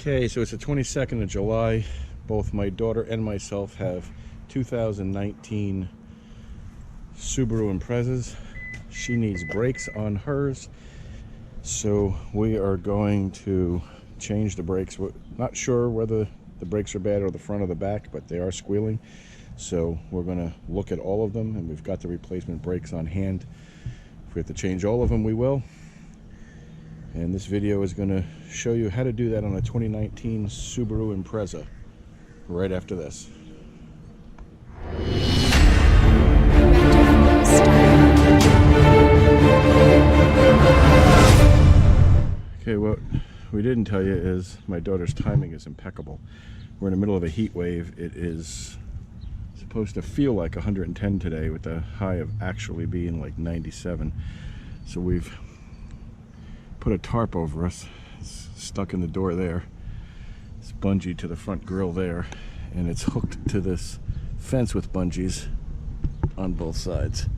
Okay, so it's the 22nd of July. Both my daughter and myself have 2019 Subaru Imprezas. She needs brakes on hers, so we are going to change the brakes. We're not sure whether the brakes are bad or the front or the back, but they are squealing. So we're going to look at all of them, and we've got the replacement brakes on hand. If we have to change all of them, we will. And this video is going to show you how to do that on a 2019 Subaru Impreza right after this. Okay, what we didn't tell you is my daughter's timing is impeccable. We're in the middle of a heat wave. It is supposed to feel like 110 today, with the high of actually being like 97. So we've put a tarp over us. It's stuck in the door there. It's bungee to the front grill there, and it's hooked to this fence with bungees on both sides,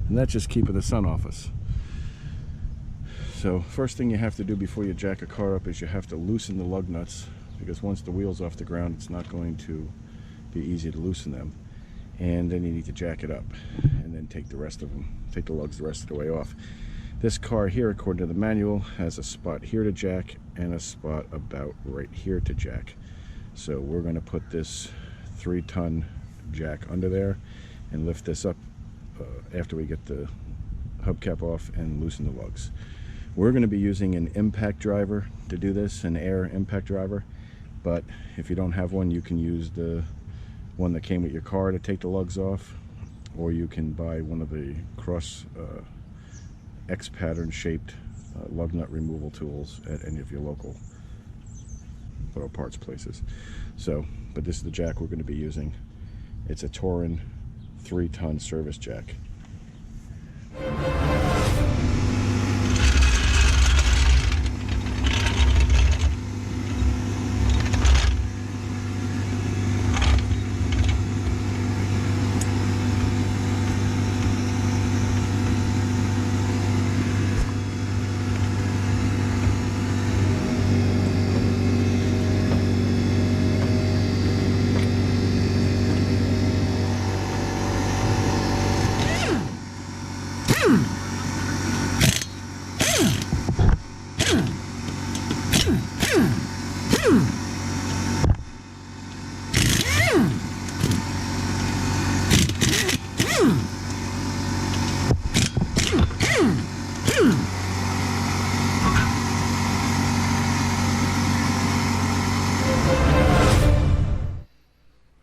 and that's just keeping the sun off us. So first thing you have to do before you jack a car up is you have to loosen the lug nuts, because once the wheel's off the ground, it's not going to be easy to loosen them. And then you need to jack it up and then take the rest of them, take the lugs the rest of the way off. This car here, according to the manual, has a spot here to jack and a spot about right here to jack. So we're going to put this 3-ton jack under there and lift this up after we get the hubcap off and loosen the lugs. We're going to be using an impact driver to do this, an air impact driver, but if you don't have one, you can use the one that came with your car to take the lugs off, or you can buy one of the cross X pattern shaped lug nut removal tools at any of your local auto parts places. So, but this is the jack we're going to be using. It's a Touring 3-ton service jack.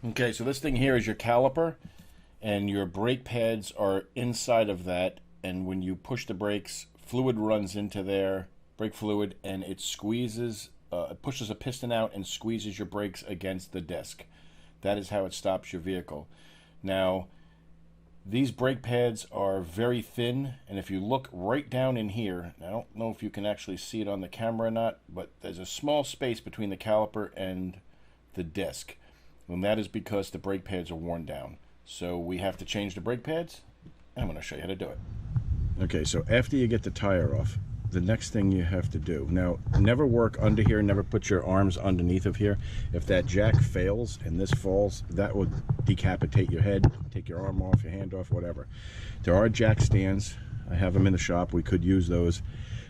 Okay, so this thing here is your caliper, and your brake pads are inside of that, and when you push the brakes, fluid runs into there, brake fluid, and it squeezes, it pushes a piston out and squeezes your brakes against the disc. That is how it stops your vehicle. Now, these brake pads are very thin, and if you look right down in here, I don't know if you can actually see it on the camera or not, but there's a small space between the caliper and the disc. And that is because the brake pads are worn down. So we have to change the brake pads, and I'm going to show you how to do it. Okay, so after you get the tire off, the next thing you have to do, now never work under here, never put your arms underneath of here. If that jack fails and this falls, that would decapitate your head, take your arm off, your hand off, whatever. There are jack stands. I have them in the shop. We could use those.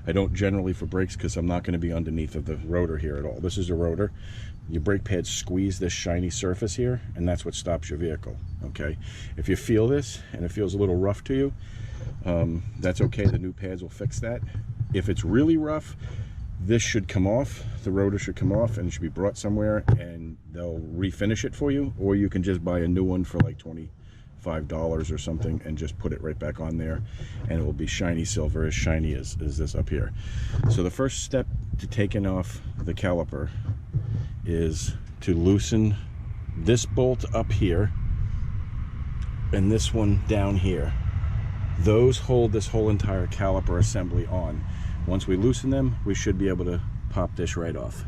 I don't generally for brakes because I'm not going to be underneath of the rotor here at all. This is a rotor. Your brake pads squeeze this shiny surface here, and that's what stops your vehicle. Okay, if you feel this and it feels a little rough to you, that's okay. The new pads will fix that. If it's really rough, this should come off, the rotor should come off, and it should be brought somewhere, and they'll refinish it for you, or you can just buy a new one for like $25 or something and just put it right back on there, and it will be shiny silver, as shiny as this up here. So the first step to taking off the caliper is to loosen this bolt up here and this one down here. Those hold this whole entire caliper assembly on. Once we loosen them, we should be able to pop this right off.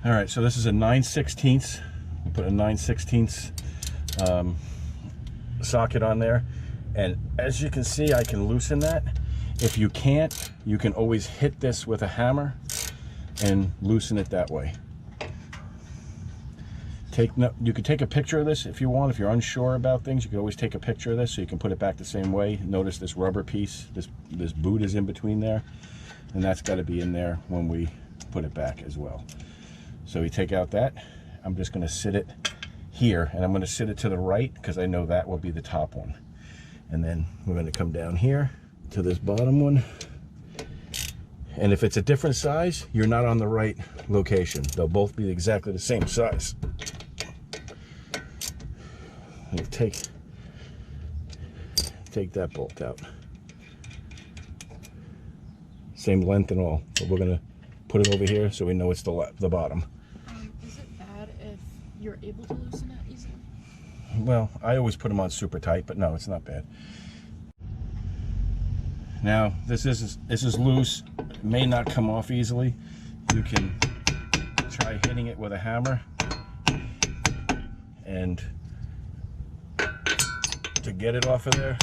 All right, so this is a 9/16. We'll put a 9/16 socket on there, and as you can see, I can loosen that. If you can't, you can always hit this with a hammer and loosen it that way. You could take a picture of this if you want. If you're unsure about things, you can always take a picture of this so you can put it back the same way. Notice this rubber piece, this boot is in between there, and that's got to be in there when we put it back as well. So we take out that. I'm just going to sit it here, and I'm going to sit it to the right because I know that will be the top one. And then we're going to come down here to this bottom one. And if it's a different size, you're not on the right location. They'll both be exactly the same size. And take that bolt out. Same length and all, but we're gonna put it over here so we know it's the bottom. Is it bad if you're able to loosen it easily? Well, I always put them on super tight, but no, it's not bad. Now this is loose. It may not come off easily. You can try hitting it with a hammer, and to get it off of there,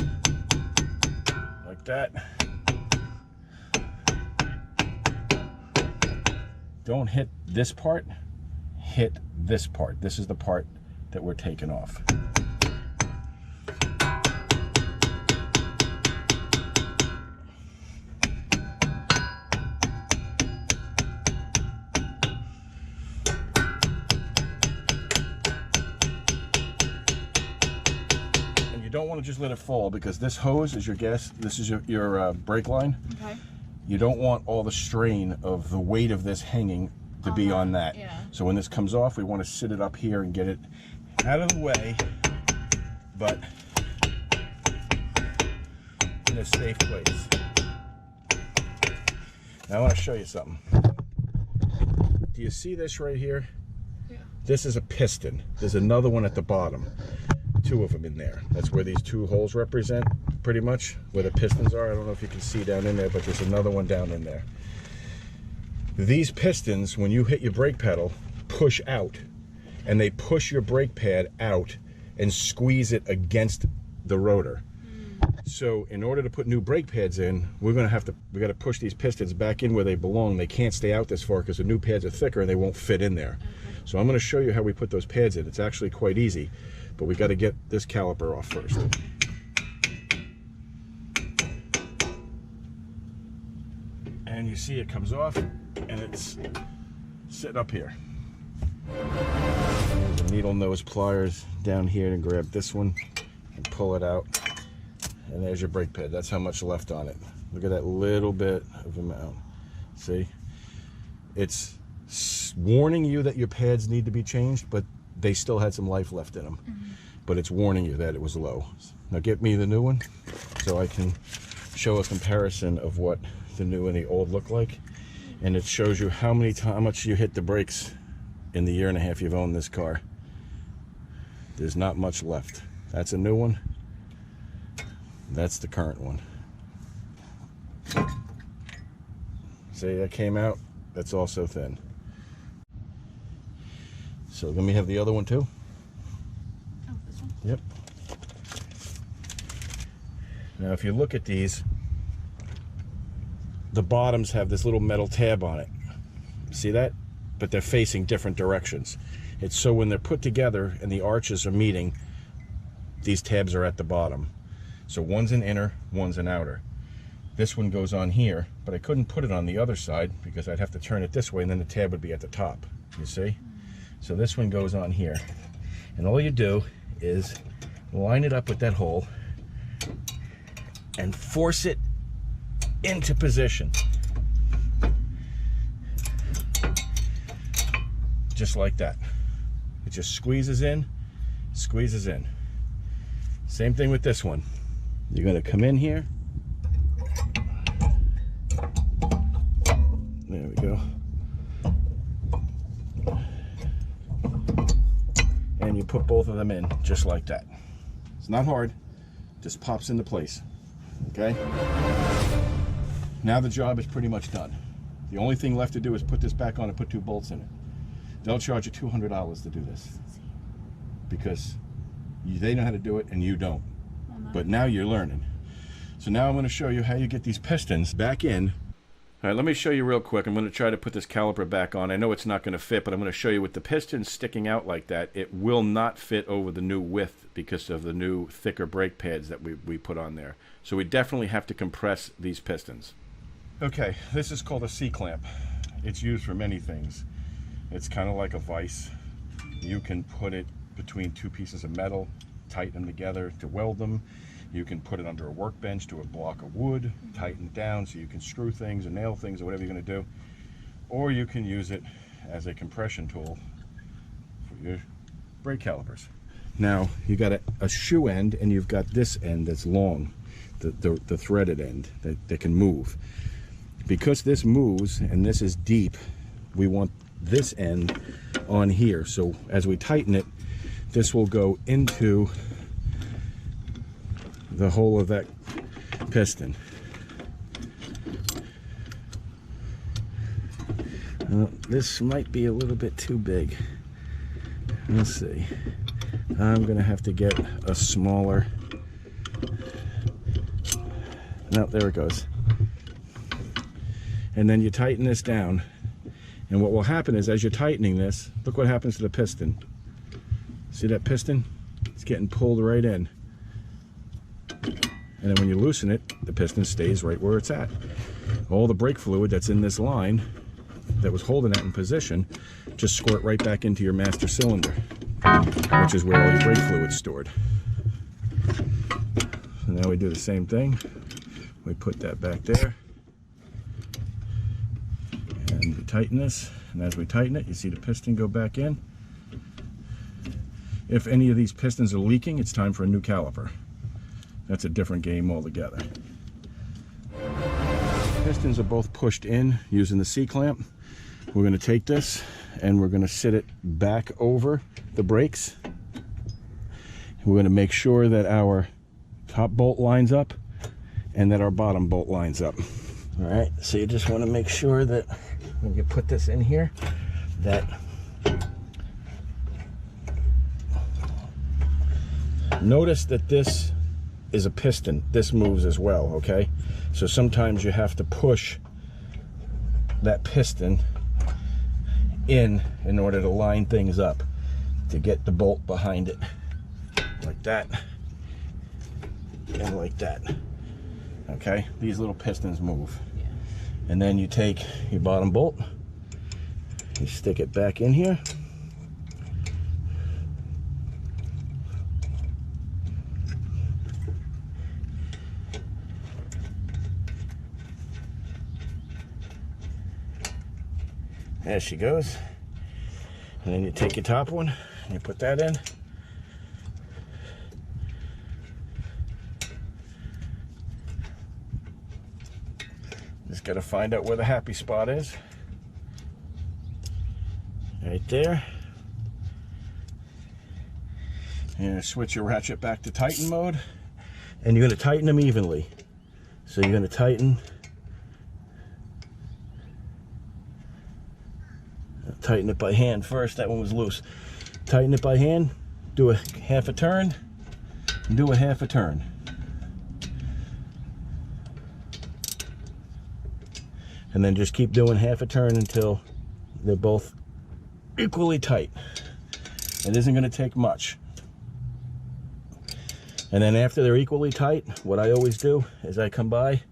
like that. Don't hit this part, hit this part. This is the part that we're taking off. Don't want to just let it fall because this hose is your this is your brake line. Okay. You don't want all the strain of the weight of this hanging to be on that. Yeah. So when this comes off, we want to sit it up here and get it out of the way, but in a safe place. Now I want to show you something. Do you see this right here? Yeah. This is a piston. There's another one at the bottom. Two of them in there. That's where these two holes represent, pretty much, where the pistons are. I don't know if you can see down in there, but there's another one down in there. These pistons, when you hit your brake pedal, push out, and they push your brake pad out and squeeze it against the rotor. So in order to put new brake pads in, we got to push these pistons back in where they belong. They can't stay out this far because the new pads are thicker and they won't fit in there. Okay. So I'm going to show you how we put those pads in. It's actually quite easy, but we got to get this caliper off first. And you see it comes off and it's sitting up here. There's a needle nose pliers down here to grab this one and pull it out. And there's your brake pad. That's how much left on it. Look at that little bit of amount. See? It's warning you that your pads need to be changed, but they still had some life left in them. But it's warning you that it was low. Now get me the new one so I can show a comparison of what the new and the old look like. And it shows you how much you hit the brakes in the year and a half you've owned this car. There's not much left. That's a new one. That's the current one. See, that came out. That's also thin. So let me have the other one too. Oh, this one? Yep. Now if you look at these, the bottoms have this little metal tab on it. See that? But they're facing different directions. It's so when they're put together and the arches are meeting, these tabs are at the bottom. So one's an inner, one's an outer. This one goes on here, but I couldn't put it on the other side because I'd have to turn it this way and then the tab would be at the top, you see? So this one goes on here. And all you do is line it up with that hole and force it into position. Just like that. It just squeezes in, squeezes in. Same thing with this one. You're going to come in here. There we go. And you put both of them in just like that. It's not hard. Just pops into place. Okay? Now the job is pretty much done. The only thing left to do is put this back on and put two bolts in it. They'll charge you $200 to do this because they know how to do it and you don't. But now you're learning. So now I'm going to show you how you get these pistons back in. All right, let me show you real quick. I'm going to try to put this caliper back on. I know it's not going to fit, but I'm going to show you with the pistons sticking out like that, it will not fit over the new width because of the new thicker brake pads that we put on there. So we definitely have to compress these pistons. Okay, this is called a C-clamp. It's used for many things. It's kind of like a vise. You can put it between two pieces of metal, tighten them together to weld them. You can put it under a workbench to a block of wood, tighten it down so you can screw things or nail things or whatever you're going to do. Or you can use it as a compression tool for your brake calipers. Now, you got a shoe end and you've got this end that's long, the threaded end that can move. Because this moves and this is deep, we want this end on here. So as we tighten it, this will go into the hole of that piston. This might be a little bit too big. Let's see. I'm gonna have to get a smaller. No, there it goes. And then you tighten this down. And what will happen is, as you're tightening this, look what happens to the piston. See that piston? It's getting pulled right in. And then when you loosen it, the piston stays right where it's at. All the brake fluid that's in this line that was holding that in position just squirt right back into your master cylinder, which is where all your brake fluid's stored. So now we do the same thing. We put that back there. And we tighten this. And as we tighten it, you see the piston go back in. If any of these pistons are leaking, it's time for a new caliper. That's a different game altogether. Pistons are both pushed in using the C-clamp. We're going to take this and we're going to sit it back over the brakes. We're going to make sure that our top bolt lines up and that our bottom bolt lines up. All right, so you just want to make sure that when you put this in here, that notice that this is a piston. This moves as well, okay? So sometimes you have to push that piston in order to line things up, to get the bolt behind it, like that and like that. Okay, these little pistons move. And then you take your bottom bolt, you stick it back in here. There she goes. And then you take your top one and you put that in. Just got to find out where the happy spot is. Right there. And switch your ratchet back to Tighten mode. And you're going to tighten them evenly. So you're going to tighten. Tighten it by hand first. That one was loose. Tighten it by hand. Do a half a turn. And do a half a turn. And then just keep doing half a turn until they're both equally tight. It isn't going to take much. And then after they're equally tight, what I always do is I come by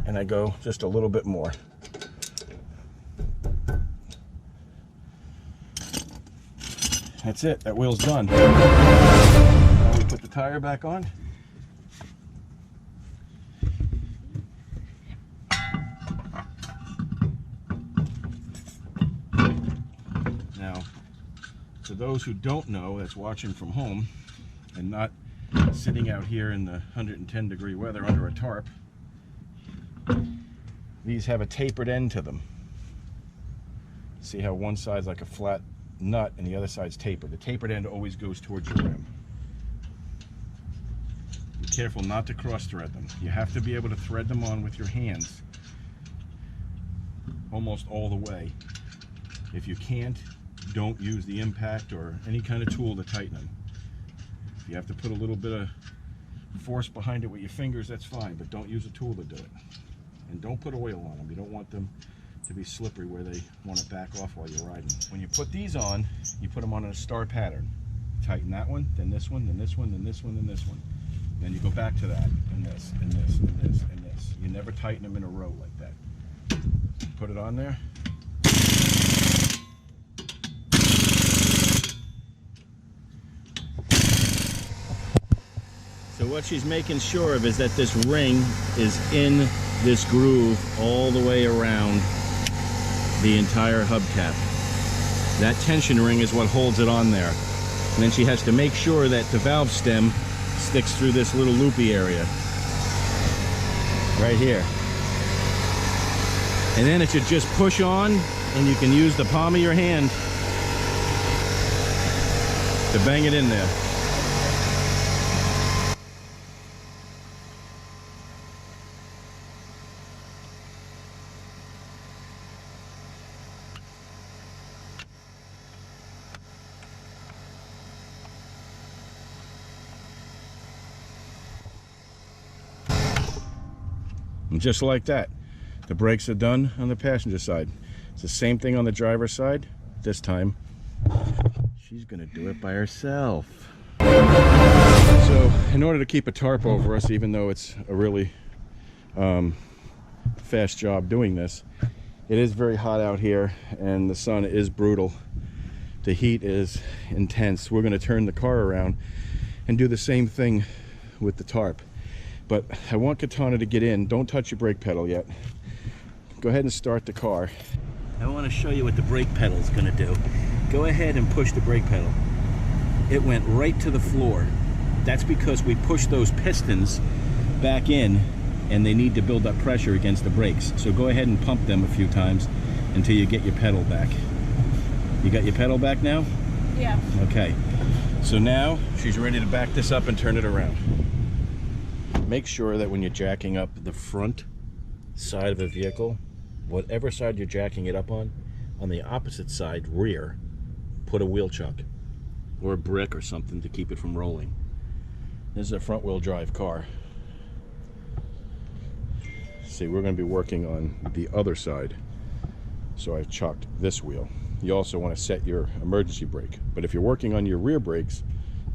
and I go just a little bit more. That's it. That wheel's done. Now we put the tire back on. Now, for those who don't know, that's watching from home and not sitting out here in the 110-degree weather under a tarp, these have a tapered end to them. See how one side's like a flat nut and the other side's tapered. The tapered end always goes towards your rim. Be careful not to cross thread them. You have to be able to thread them on with your hands almost all the way. If you can't, don't use the impact or any kind of tool to tighten them. If you have to put a little bit of force behind it with your fingers, that's fine, but don't use a tool to do it. And don't put oil on them. You don't want them to be slippery where they want to back off while you're riding. When you put these on, you put them on a star pattern. Tighten that one, then this one, then this one, then this one, then this one. Then you go back to that, and this, and this, and this, and this. You never tighten them in a row like that. Put it on there. So what she's making sure of is that this ring is in this groove all the way around the entire hubcap. That tension ring is what holds it on there. And then she has to make sure that the valve stem sticks through this little loopy area right here. And then it should just push on, and you can use the palm of your hand to bang it in there. And just like that, the brakes are done on the passenger side. It's the same thing on the driver's side. This time, she's gonna do it by herself. So, in order to keep a tarp over us, even though it's a really fast job doing this, it is very hot out here and the sun is brutal. The heat is intense. We're gonna turn the car around and do the same thing with the tarp. But I want Kitana to get in. Don't touch your brake pedal yet. Go ahead and start the car. I want to show you what the brake pedal is going to do. Go ahead and push the brake pedal. It went right to the floor. That's because we pushed those pistons back in and they need to build up pressure against the brakes. So go ahead and pump them a few times until you get your pedal back. You got your pedal back now? Yeah. Okay. So now she's ready to back this up and turn it around. Make sure that when you're jacking up the front side of a vehicle, whatever side you're jacking it up on the opposite side, rear, put a wheel chuck or a brick or something to keep it from rolling. This is a front wheel drive car. See, we're going to be working on the other side. So I've chucked this wheel. You also want to set your emergency brake. But if you're working on your rear brakes,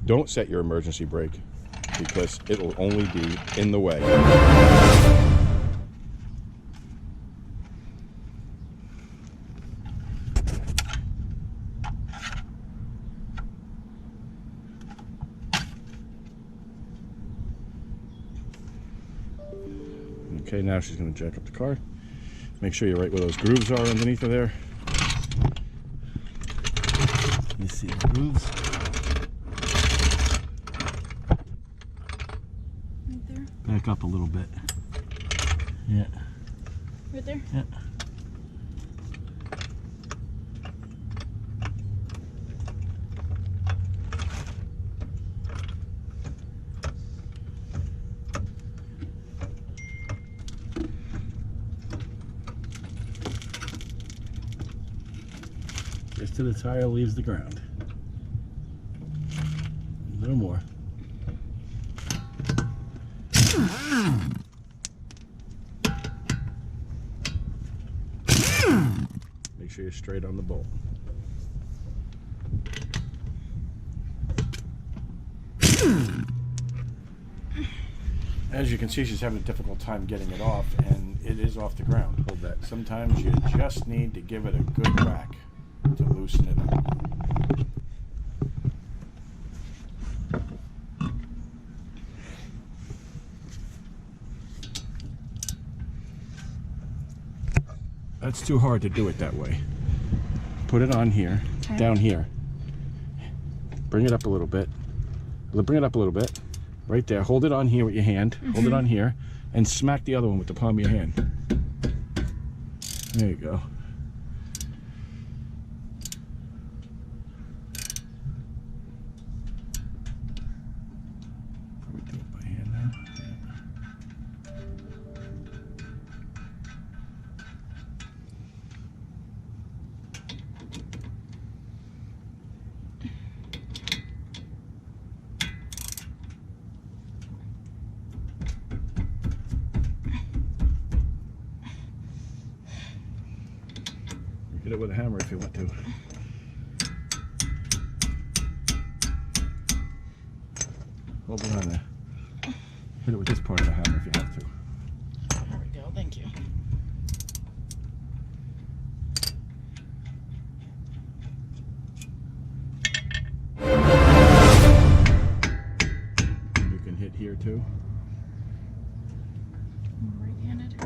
don't set your emergency brake, because it'll only be in the way. Okay, now she's going to jack up the car. Make sure you're right where those grooves are underneath of there. You see the grooves? Back up a little bit. Yeah. Right there? Yeah. Just till the tire leaves the ground. A little more. Make sure you're straight on the bolt. As you can see, she's having a difficult time getting it off, and it is off the ground. Hold that. Sometimes you just need to give it a good whack to loosen it up. That's too hard to do it that way. Put it on here, okay. Down here. Bring it up a little bit. Bring it up a little bit. Right there. Hold it on here with your hand. Hold it on here. And smack the other one with the palm of your hand. There you go. Probably do it by hand now. Yeah. it with a hammer if you want to. Hold it on there. Hit it with this part of the hammer if you have to. There we go, thank you. You can hit here too. Right-handed.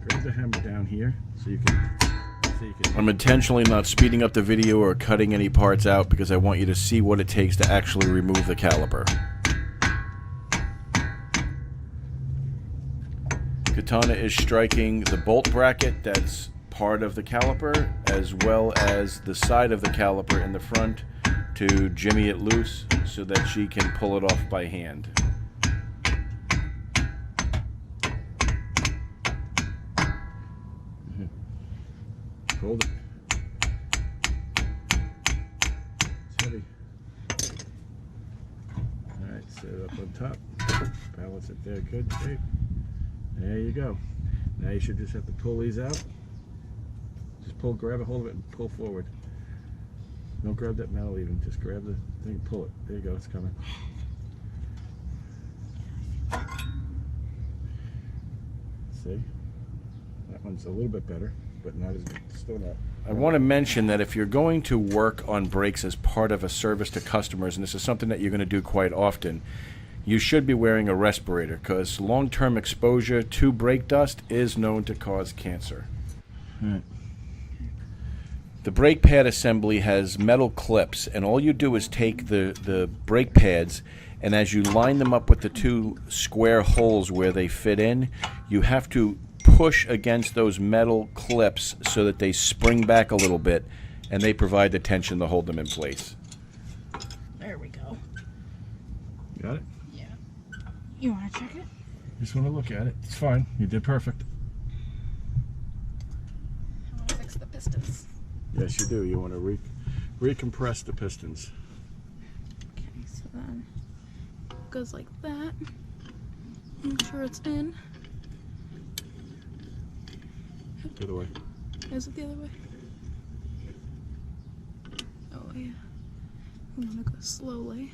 Grab the hammer down here so you can. I'm intentionally not speeding up the video or cutting any parts out because I want you to see what it takes to actually remove the caliper. Kitana is striking the bolt bracket that's part of the caliper as well as the side of the caliper in the front to jimmy it loose so that she can pull it off by hand. Hold it. It's heavy. Alright, set it up on top. Balance it there. Good shape. There you go. Now you should just have to pull these out. Just pull, grab a hold of it and pull forward. Don't grab that metal even. Just grab the thing and pull it. There you go. It's coming. See? That one's a little bit better, but not as good. Still not. I want to mention that if you're going to work on brakes as part of a service to customers, and this is something that you're going to do quite often, you should be wearing a respirator because long-term exposure to brake dust is known to cause cancer. Right. The brake pad assembly has metal clips, and all you do is take the brake pads, and as you line them up with the two square holes where they fit in, you have to push against those metal clips so that they spring back a little bit, and they provide the tension to hold them in place. There we go. Got it? Yeah. You want to check it? Just want to look at it. It's fine. You did perfect. I want to fix the pistons. Yes, you do. You want to recompress the pistons. Okay, so then it goes like that. Make sure it's in. The other way. Is it the other way? Oh, yeah. I'm gonna go slowly.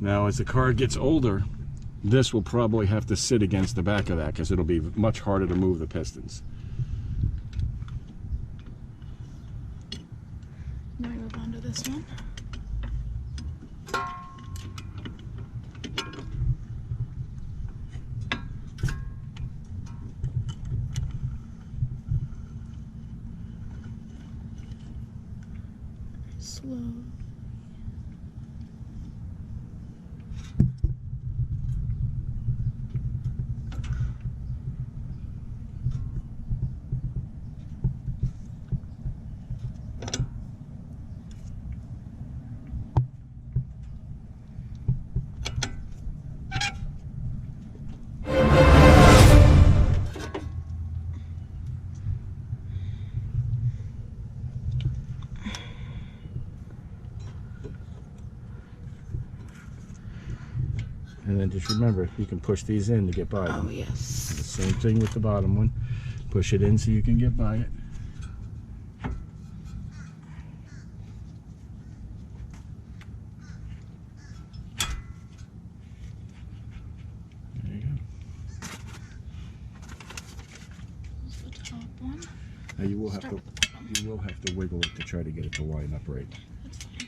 Now, as the car gets older, this will probably have to sit against the back of that because it'll be much harder to move the pistons. Now we move on to this one. Slow. And then just remember, you can push these in to get by them. Oh, yes. The same thing with the bottom one. Push it in so you can get by it. There you go. This is the top one. Now you will have to wiggle it to try to get it to line up right. That's fine.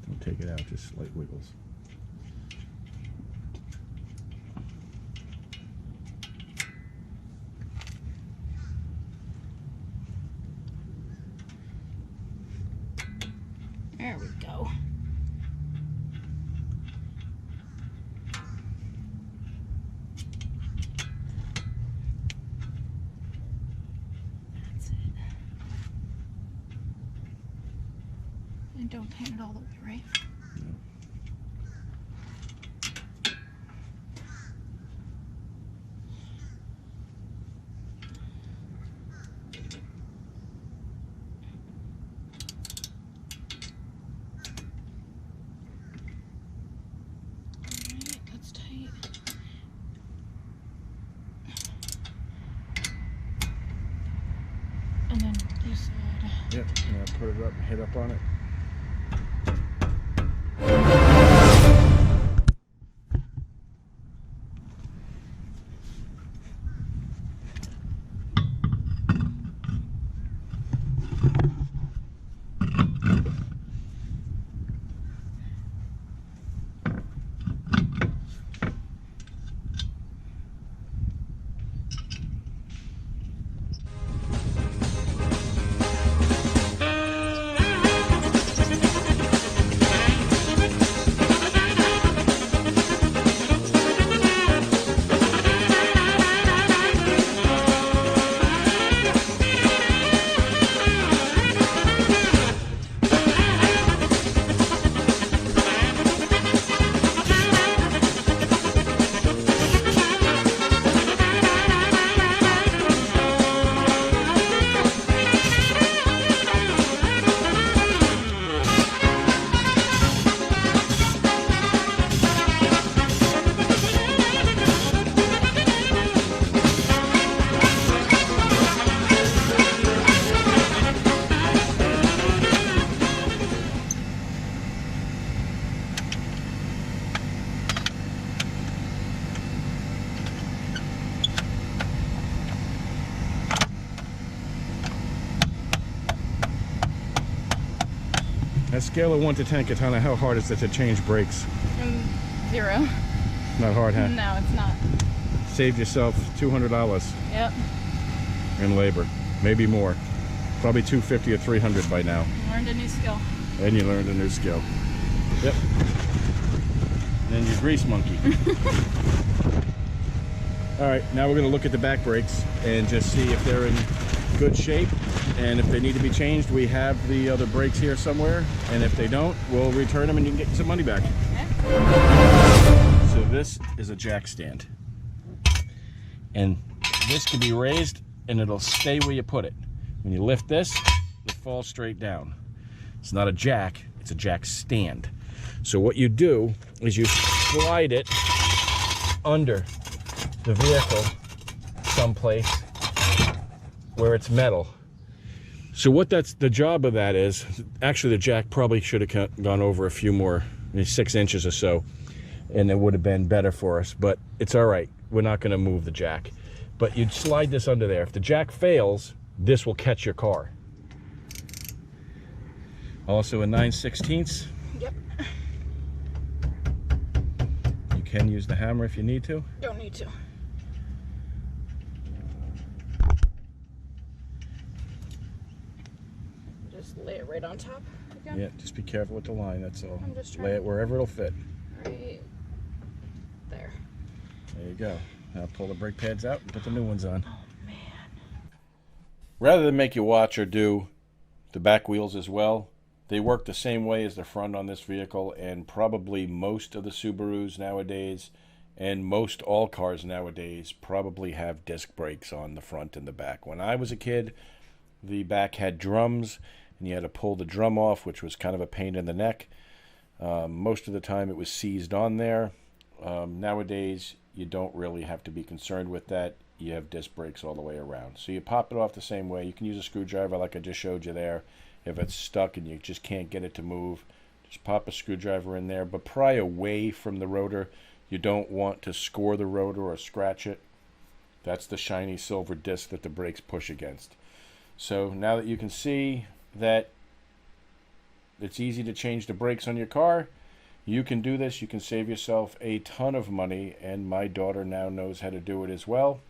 Don't take it out, just slight wiggles. There we go. That's it. And don't tighten it all the way, right? put it up, hit up on it. At a scale of 1 to 10, Kitana, how hard is it to change brakes? 0. Not hard, huh? No, it's not. Saved yourself $200 Yep. in labor, maybe more. Probably $250 or $300 by now. Learned a new skill. And you learned a new skill. Yep. And your grease monkey. All right, now we're going to look at the back brakes and just see if they're in good shape. And if they need to be changed, we have the other brakes here somewhere. And if they don't, we'll return them and you can get some money back. Okay. So this is a jack stand. And this can be raised and it'll stay where you put it. When you lift this, it falls straight down. It's not a jack, it's a jack stand. So what you do is you slide it under the vehicle someplace where it's metal. So what that's the job of that is, actually the jack probably should have gone over a few more, 6 inches or so, and it would have been better for us, but it's all right. We're not gonna move the jack. But you'd slide this under there. If the jack fails, this will catch your car. Also a 9/16. Yep. You can use the hammer if you need to. Don't need to. Just lay it right on top again? Yeah, just be careful with the line, that's all. I'm just trying Lay it to- wherever it'll fit. Right there. There you go. Now pull the brake pads out and put the new ones on. Oh man. Rather than make you watch or do the back wheels as well, they work the same way as the front on this vehicle, and probably most of the Subarus nowadays and most all cars nowadays probably have disc brakes on the front and the back. When I was a kid, the back had drums and you had to pull the drum off, which was kind of a pain in the neck. Most of the time it was seized on there. Nowadays you don't really have to be concerned with that. You have disc brakes all the way around. So you pop it off the same way. You can use a screwdriver like I just showed you there. If it's stuck and you just can't get it to move, just pop a screwdriver in there, but pry away from the rotor. You don't want to score the rotor or scratch it. That's the shiny silver disc that the brakes push against. So now that you can see that it's easy to change the brakes on your car, you can do this. You can save yourself a ton of money, and my daughter now knows how to do it as well.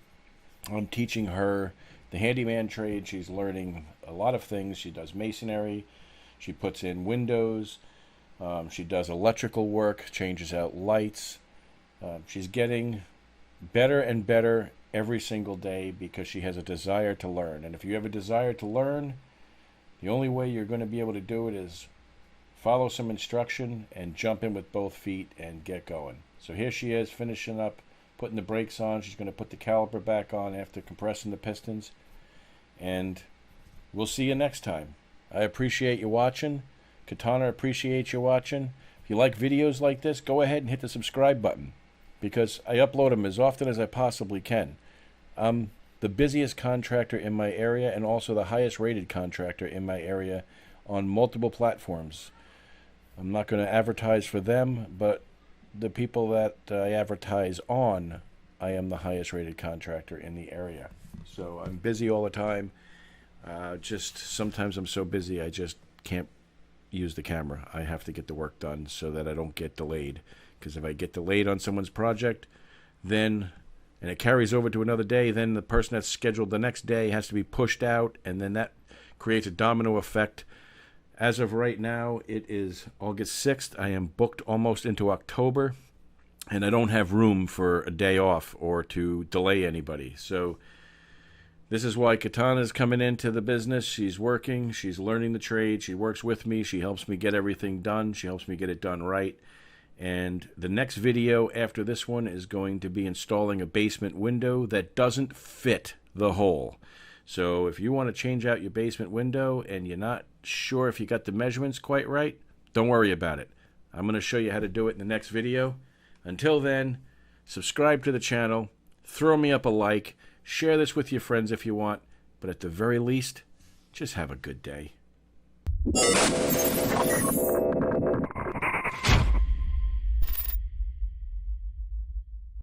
I'm teaching her the handyman trade. She's learning a lot of things. She does masonry, she puts in windows, she does electrical work, changes out lights. She's getting better and better every single day because she has a desire to learn. And if you have a desire to learn, the only way you're going to be able to do it is follow some instruction and jump in with both feet and get going. So here she is finishing up putting the brakes on. She's going to put the caliper back on after compressing the pistons. And we'll see you next time. I appreciate you watching. Kitana appreciates you watching. If you like videos like this, go ahead and hit the subscribe button, because I upload them as often as I possibly can. I'm the busiest contractor in my area and also the highest rated contractor in my area on multiple platforms. I'm not going to advertise for them, but the people that I advertise on, I am the highest rated contractor in the area. So I'm busy all the time. Just sometimes I'm so busy I just can't use the camera. I have to get the work done so that I don't get delayed. Because if I get delayed on someone's project, then, and it carries over to another day, then the person that's scheduled the next day has to be pushed out, and then that creates a domino effect. As of right now, it is August 6th. I am booked almost into October, and I don't have room for a day off or to delay anybody. So this is why Kitana is coming into the business. She's working. She's learning the trade. She works with me. She helps me get everything done. She helps me get it done right. And the next video after this one is going to be installing a basement window that doesn't fit the hole. So if you want to change out your basement window and you're not sure if you got the measurements quite right, don't worry about it. I'm going to show you how to do it in the next video. Until then, subscribe to the channel, throw me up a like, share this with your friends if you want, but at the very least, just have a good day.